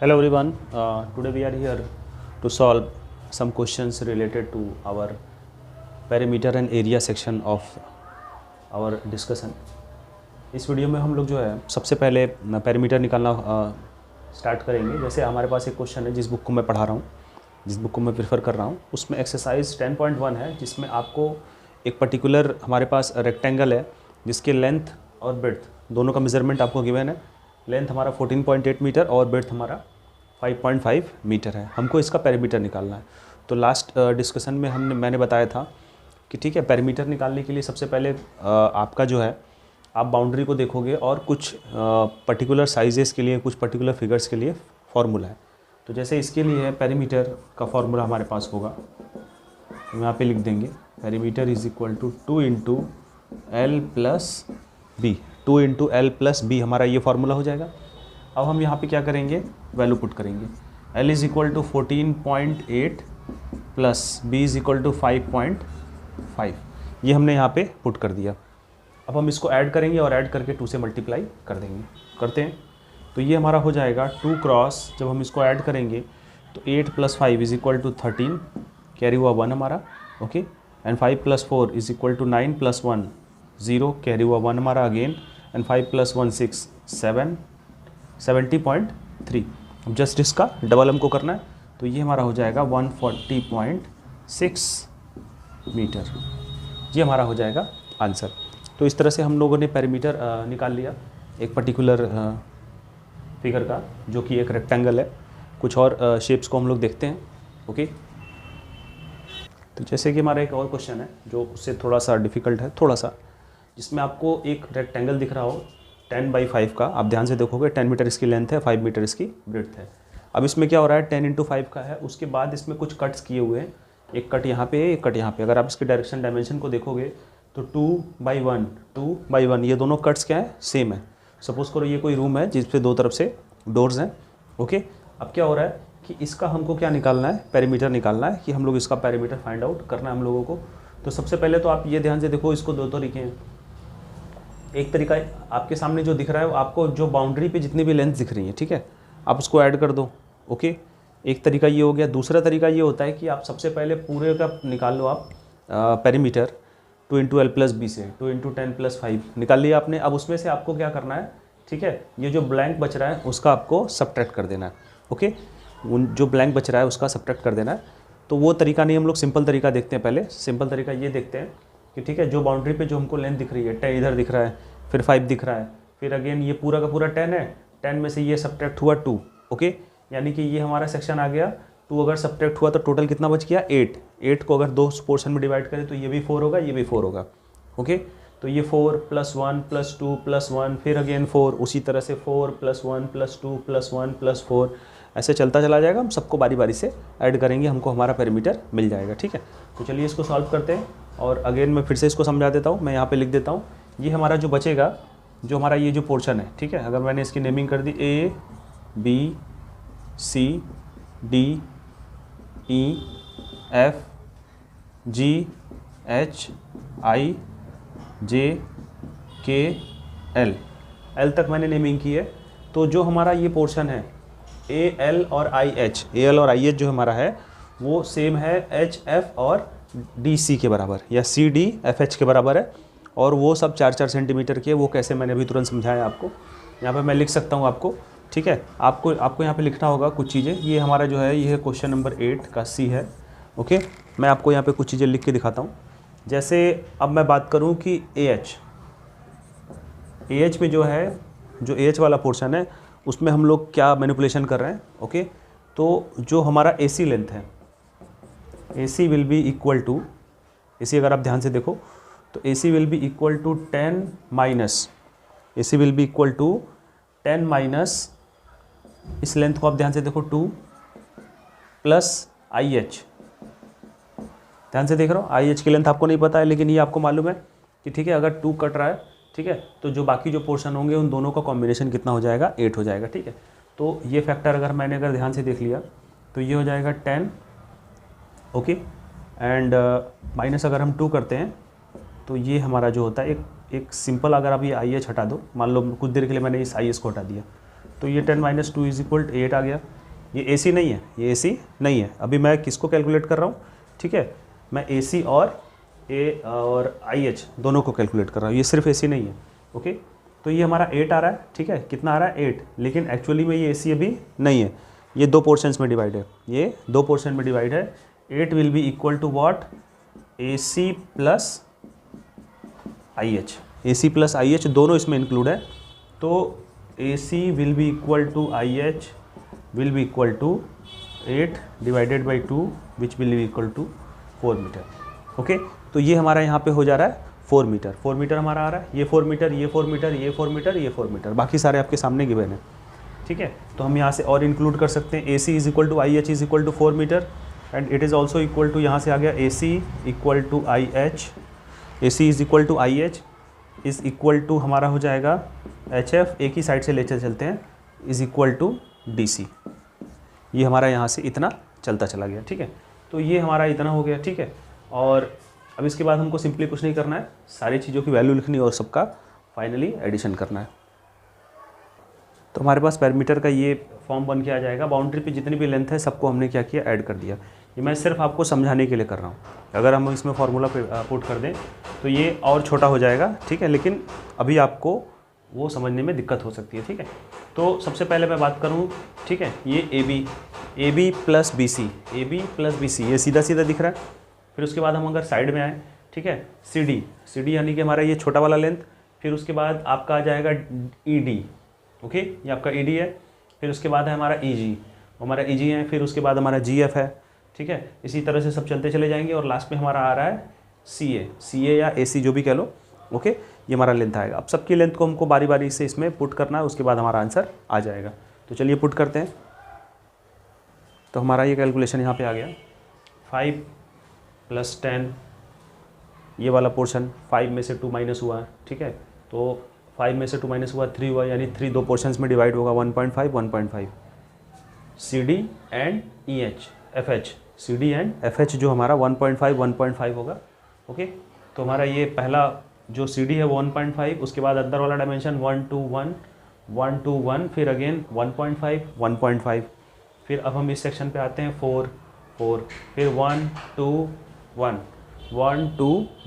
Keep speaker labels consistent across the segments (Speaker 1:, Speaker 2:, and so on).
Speaker 1: Hello everyone, today we are here to solve some questions related to our perimeter and area section of our discussion. इस video में हम लोग जो है सबसे पहले पेरीमीटर निकालना स्टार्ट करेंगे। जैसे हमारे पास एक क्वेश्चन है जिस बुक को मैं पढ़ा रहा हूँ, जिस बुक को मैं प्रेफर कर रहा हूँ, उसमें एक्सरसाइज 10.1 है जिसमें आपको एक पर्टिकुलर हमारे पास रेक्टेंगल है जिसके लेंथ और ब्रेड्थ दोनों का मेजरमेंट आपको गिवन है। लेंथ हमारा 14.8 मीटर और ब्रेड्थ हमारा 5.5 मीटर है। हमको इसका पेरीमीटर निकालना है। तो लास्ट डिस्कशन में मैंने बताया था कि ठीक है, पेरीमीटर निकालने के लिए सबसे पहले आपका जो है आप बाउंड्री को देखोगे और कुछ पर्टिकुलर साइजेस के लिए, कुछ पर्टिकुलर फिगर्स के लिए फार्मूला है। तो जैसे इसके लिए पेरीमीटर का फार्मूला हमारे पास होगा, हम यहाँ पे लिख देंगे perimeter is equal to 2 into L plus B. 2 into L plus B हमारा ये फार्मूला हो जाएगा। अब हम यहाँ पे क्या करेंगे, वैल्यू पुट करेंगे। L is equal to 14.8 plus B is equal to 5.5, ये हमने यहाँ पे पुट कर दिया। अब हम इसको ऐड करेंगे और ऐड करके 2 से मल्टीप्लाई कर देंगे। करते हैं तो ये हमारा हो जाएगा 2 क्रॉस, जब हम इसको ऐड करेंगे तो 8 plus 5 is equal to 13, carry हुआ 1 हमारा, okay. And 5 plus 4 is equal to 9 plus 1 0, carry हुआ 1 हमारा अगेन। And 5 plus 1 6 7, 70.3। अब जस्ट इसका डबल हमको करना है तो ये हमारा हो जाएगा 140.6 मीटर। ये हमारा हो जाएगा आंसर। तो इस तरह से हम लोगों ने पेरीमीटर निकाल लिया एक पर्टिकुलर फिगर का, जो कि एक रेक्टेंगल है। कुछ और शेप्स को हम लोग देखते हैं, ओके। तो जैसे कि हमारा एक और क्वेश्चन है जो उससे थोड़ा सा डिफ़िकल्ट है, थोड़ा सा, जिसमें आपको एक रेक्टेंगल दिख रहा हो 10/5 का। आप ध्यान से देखोगे 10 मीटर इसकी लेंथ है, 5 मीटर इसकी ब्रेड्थ है। अब इसमें क्या हो रहा है, 10 इंटू 5 का है। उसके बाद इसमें कुछ कट्स किए हुए हैं, एक कट यहाँ पे, एक कट यहाँ पे। अगर आप इसके डायरेक्शन डायमेंशन को देखोगे तो 2/1 ये दोनों कट्स क्या है, सेम है। सपोज करो ये कोई रूम है जिस पे दो तरफ से डोर्स हैं, ओके। अब क्या हो रहा है कि इसका हमको क्या निकालना है, पेरीमीटर निकालना है, कि हम लोग इसका पेरीमीटर फाइंड आउट करना है हम लोगों को। तो सबसे पहले तो आप ये ध्यान से देखो, इसको दो तरीके हैं। एक तरीका आपके सामने जो दिख रहा है, आपको जो बाउंड्री पे जितनी भी लेंथ दिख रही है, ठीक है, आप उसको ऐड कर दो, ओके। एक तरीका ये हो गया। दूसरा तरीका ये होता है कि आप सबसे पहले पूरे का निकाल लो आप perimeter 2 into L plus B से। 2 इंटू 10 प्लस 5 निकाल लिया आपने। अब उसमें से आपको क्या करना है, ठीक है, ये जो ब्लैंक बच रहा है उसका आपको सब्ट्रैक्ट कर देना है, ओके। जो ब्लैंक बच रहा है उसका सब्ट्रैक्ट कर देना है। तो वो तरीका नहीं, हम लोग सिंपल तरीका देखते हैं। पहले सिंपल तरीका ये देखते हैं कि ठीक है, जो बाउंड्री पे जो हमको लेंथ दिख रही है, 10 इधर दिख रहा है, फिर 5 दिख रहा है, फिर अगेन ये पूरा का पूरा 10 है। 10 में से ये सब्ट्रैक्ट हुआ 2, ओके। यानी कि ये हमारा सेक्शन आ गया 2। अगर सब्ट्रैक्ट हुआ तो टोटल कितना बच गया, 8। 8 को अगर 2 पोर्शन में डिवाइड करें तो ये भी 4 होगा, ये भी 4 होगा, ओके। तो ये 4 प्लस 1 प्लस 2 प्लस 1, फिर अगेन 4, उसी तरह से 4 प्लस 1 प्लस 2 प्लस 1 प्लस 4, ऐसे चलता चला जाएगा। हम सबको बारी बारी से ऐड करेंगे, हमको हमारा पेरीमीटर मिल जाएगा, ठीक है। तो चलिए इसको सॉल्व करते हैं। और अगेन मैं फिर से इसको समझा देता हूँ। मैं यहाँ पे लिख देता हूँ, ये हमारा जो बचेगा, जो हमारा ये जो पोर्शन है, ठीक है, अगर मैंने इसकी नेमिंग कर दी A B C D E F G H I J K L तक मैंने नेमिंग की है। तो जो हमारा ये पोर्शन है A L और I H, जो हमारा है वो सेम है H F और D C के बराबर, या C D F H के बराबर है। और वो सब 4-4 सेंटीमीटर के। वो कैसे, मैंने अभी तुरंत समझाया आपको। यहाँ पे मैं लिख सकता हूँ आपको, ठीक है। आपको यहाँ पे लिखना होगा कुछ चीज़ें। ये हमारा जो है, ये क्वेश्चन नंबर 8 का C है, ओके। मैं आपको यहाँ पे कुछ चीज़ें लिख के दिखाता हूँ। जैसे अब मैं बात करूँ कि AH में जो है, जो AH वाला पोर्शन है, उसमें हम लोग क्या मैनिपुलेशन कर रहे हैं, ओके। तो जो हमारा AC लेंथ है, AC will be equal to, AC अगर आप ध्यान से देखो तो AC will be equal to 10 minus, AC will be equal to 10 minus, इस लेंथ को आप ध्यान से देखो 2 प्लस IH। ध्यान से देख रहे हो, IH की लेंथ आपको नहीं पता है, लेकिन ये आपको मालूम है कि ठीक है, अगर 2 कट रहा है, ठीक है, तो जो बाकी जो पोर्शन होंगे उन दोनों का कॉम्बिनेशन कितना हो जाएगा, 8 हो जाएगा, ठीक है। तो ये फैक्टर अगर ध्यान से देख लिया तो ये हो जाएगा 10, ओके। एंड माइनस अगर हम 2 करते हैं तो ये हमारा जो होता है एक सिंपल, अगर आप ये IH हटा दो, मान लो कुछ देर के लिए मैंने इस IH को हटा दिया, तो ये 10 - 2 = 8 आ गया। ये AC नहीं है, ये AC नहीं है। अभी मैं किसको कैलकुलेट कर रहा हूँ, ठीक है, मैं AC और IH दोनों को कैलकुलेट कर रहा हूँ, ये सिर्फ AC नहीं है। ओके, तो ये हमारा 8 आ रहा है, ठीक है, कितना आ रहा है 8, लेकिन एक्चुअली में ये AC अभी नहीं है, ये 2 पोर्शंस में डिवाइड है, ये 2 पोर्शन में डिवाइड है। 8 will be equal to what, AC plus IH दोनों इसमें इंक्लूड है। तो AC will be equal to IH will be equal to 8 divided by 2 which will be equal to 4 metre. Okay, तो ये हमारा यहाँ पे हो जा रहा है 4 मीटर। 4 मीटर हमारा आ रहा है, ये 4 मीटर, ये 4 मीटर, ये 4 मीटर, ये 4 मीटर, बाकी सारे आपके सामने गिवन है, ठीक है। तो हम यहाँ से और इंक्लूड कर सकते हैं, AC is equal to IH is equal to 4 metre and it is also equal to, यहाँ से आ गया AC equal to IH, AC is equal to IH is equal to हमारा हो जाएगा HF, एक ही साइड से लेकर चलते हैं, इज़ इक्वल टू DC। ये हमारा यहाँ से इतना चलता चला गया, ठीक है। तो ये हमारा इतना हो गया, ठीक है। और अब इसके बाद हमको सिंपली कुछ नहीं करना है, सारी चीज़ों की वैल्यू लिखनी और सबका फाइनली एडिशन करना है। तो हमारे पास पैरामीटर का ये फॉर्म बन के आ जाएगा। बाउंड्री पे जितनी भी लेंथ है सबको हमने क्या किया, ऐड कर दिया। ये मैं सिर्फ आपको समझाने के लिए कर रहा हूँ। अगर हम इसमें फार्मूला पुट कर दें तो ये और छोटा हो जाएगा, ठीक है, लेकिन अभी आपको वो समझने में दिक्कत हो सकती है, ठीक है। तो सबसे पहले मैं बात करूँ, ठीक है, ये AB प्लस BC ये सीधा सीधा दिख रहा है। फिर उसके बाद हम अगर साइड में आए, ठीक है, CD यानी कि हमारा ये छोटा वाला लेंथ। फिर उसके बाद आपका आ जाएगा ED, ओके, ये आपका ED है। फिर उसके बाद है हमारा EG है। फिर उसके बाद हमारा GF है, ठीक है। इसी तरह से सब चलते चले जाएंगे और लास्ट में हमारा आ रहा है CA या AC जो भी कह लो, ओके। ये हमारा लेंथ आएगा। अब सबकी लेंथ को हमको बारी बारी से इसमें पुट करना है, उसके बाद हमारा आंसर आ जाएगा। तो चलिए पुट करते हैं। तो हमारा ये कैलकुलेशन यहाँ पे आ गया, 5 + 10, ये वाला पोर्शन 5 में से 2 माइनस हुआ, ठीक है। तो 5 में से 2 माइनस हुआ 3 हुआ, यानी 3 2 पोर्शंस में डिवाइड होगा, 1.5 CD and FH, CD and FH जो हमारा 1.5 होगा, ओके। तो हमारा ये पहला जो CD है वो 1.5, उसके बाद अंदर वाला डायमेंशन 1 2 1, फिर अगेन 1.5, फिर अब हम इस सेक्शन पे आते हैं 4, फिर 1 2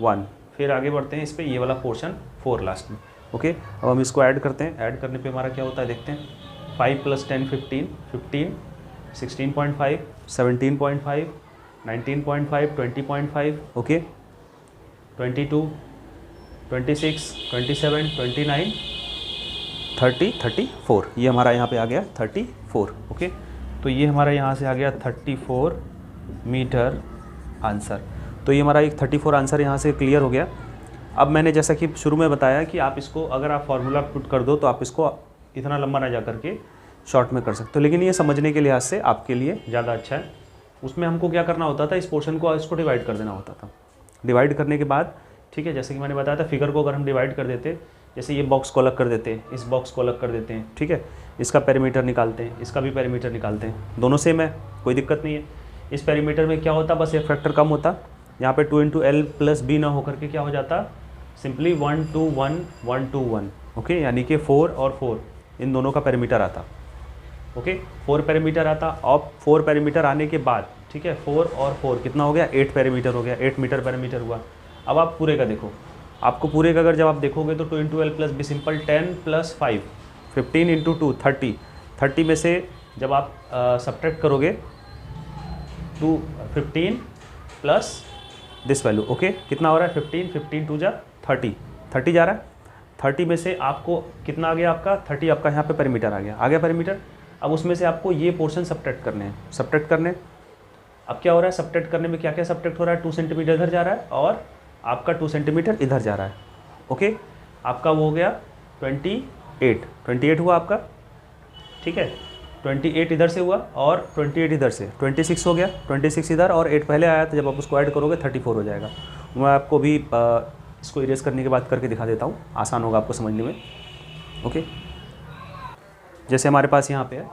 Speaker 1: 1, फिर आगे बढ़ते हैं इस पर, ये वाला पोर्शन 4 लास्ट में, ओके। अब हम इसको ऐड करते हैं। ऐड करने पे हमारा क्या होता है देखते हैं। 5 + 10 15, 16.5, 17.5, 19.5, 20.5, ओके, 22, 26, 27, 29, 30, 34, ये हमारा यहाँ पे आ गया 34, ओके। तो ये हमारा यहाँ से आ गया 34 मीटर आंसर। तो ये हमारा एक 34 आंसर यहाँ से क्लियर हो गया। अब मैंने जैसा कि शुरू में बताया कि आप इसको अगर आप फार्मूला पुट कर दो तो आप इसको इतना लंबा ना जा करके शॉर्ट में कर सकते हो, लेकिन ये समझने के लिहाज से आपके लिए ज़्यादा अच्छा है। उसमें हमको क्या करना होता था, इस पोर्शन को इसको डिवाइड कर देना होता था। डिवाइड करने के बाद, ठीक है, जैसे कि मैंने बताया था, फिगर को अगर हम डिवाइड कर देते, जैसे ये बॉक्स को अलग कर देते हैं, इस बॉक्स को अलग कर देते हैं, ठीक है, इसका पेरीमीटर निकालते हैं, इसका भी पेरीमीटर निकालते हैं, दोनों सेम है, कोई दिक्कत नहीं है। इस पेरीमीटर में क्या होता, बस एक फैक्टर कम होता, यहाँ पे 2 × L + B ना होकर के क्या हो जाता, सिंपली 1 2 1, ओके, यानी कि 4 और 4 इन दोनों का पेरीमीटर आता, ओके, 4 पेरीमीटर आता। अब 4 पेरीमीटर आने के बाद, ठीक है, 4 और 4 कितना हो गया, 8 पेरीमीटर हो गया, 8 मीटर पेरीमीटर हुआ। अब आप पूरे का देखो, आपको पूरे का अगर जब आप देखोगे तो 2 × L + B सिंपल 10 + 5, 15 × 2 30, 30 में से जब आप सब्ट्रैक्ट करोगे 2 15 प्लस दिस वैल्यू, ओके, कितना हो रहा है 15 2 जा 30 जा रहा है। 30 में से आपको कितना आ गया, आपका 30 आपका यहाँ पे पेरीमीटर आ गया पेरीमीटर। अब उसमें से आपको ये पोर्शन सब्ट्रैक्ट करने अब क्या हो रहा है, सब्ट्रैक्ट करने में क्या क्या सब्ट्रैक्ट हो रहा है, 2 सेंटीमीटर इधर जा रहा है और आपका 2 सेंटीमीटर इधर जा रहा है, ओके। आपका वो हो गया 28 हुआ आपका, ठीक है, 28 इधर से हुआ और 28 इधर से 26 हो गया, 26 इधर और 8 पहले आया, तो जब आप उसको ऐड करोगे 34 हो जाएगा। मैं आपको भी इसको इरेज करने के बाद करके दिखा देता हूँ, आसान होगा आपको समझने में, ओके। जैसे हमारे पास यहाँ पे है,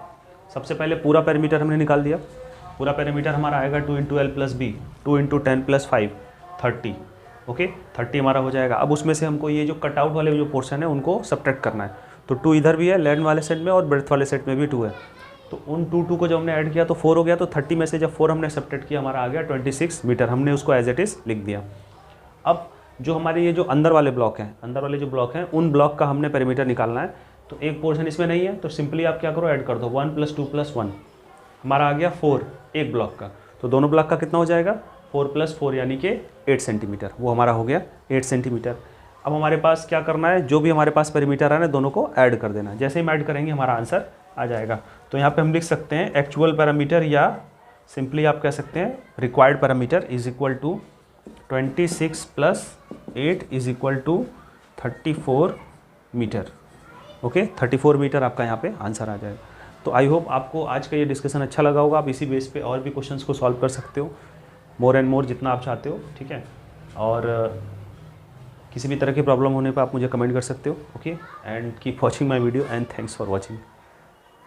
Speaker 1: सबसे पहले पूरा पेरीमीटर हमने निकाल दिया। पूरा पेरीमीटर हमारा आएगा 2 × L + B, 2 × 10 + 5, 30, ओके, 30 हमारा हो जाएगा। अब उसमें से हमको ये जो कटआउट वाले जो पोर्शन है उनको सब्ट्रैक्ट करना है। तो 2 इधर भी है लेंथ वाले सेट में और ब्रेड्थ वाले सेट में भी 2 है। तो उन 2 को जब हमने ऐड किया तो 4 हो गया। तो 30 में से जब 4 हमने सब्ट्रैक्ट किया हमारा आ गया 26 मीटर। हमने उसको एज इट इज़ लिख दिया। अब जो हमारे ये जो अंदर वाले ब्लॉक हैं, अंदर वाले जो ब्लॉक हैं उन ब्लॉक का हमने पेरीमीटर निकालना है। तो एक पोर्शन इसमें नहीं है तो सिंपली आप क्या करो, ऐड कर दो 1 + 2 + 1 हमारा आ गया 4 एक ब्लॉक का। तो दोनों ब्लॉक का कितना हो जाएगा 4 + 4 यानी कि 8 सेंटीमीटर। वो हमारा हो गया 8 सेंटीमीटर। अब हमारे पास क्या करना है, जो भी हमारे पास पेरीमीटर है ना दोनों को ऐड कर देना। जैसे ही ऐड करेंगे हमारा आंसर आ जाएगा। तो यहाँ पे हम लिख सकते हैं एक्चुअल पैरामीटर या सिंपली आप कह सकते हैं required parameter is equal to 26 + 8 is equal to 34 metre. Okay 34 metre आपका यहाँ पे आंसर आ जाएगा। तो आई होप आपको आज का ये डिस्कशन अच्छा लगा होगा। आप इसी बेस पे और भी क्वेश्चंस को सॉल्व कर सकते हो मोर एंड मोर जितना आप चाहते हो, ठीक है। और किसी भी तरह की प्रॉब्लम होने पर आप मुझे कमेंट कर सकते हो। Okay and keep watching my video and thanks for watching.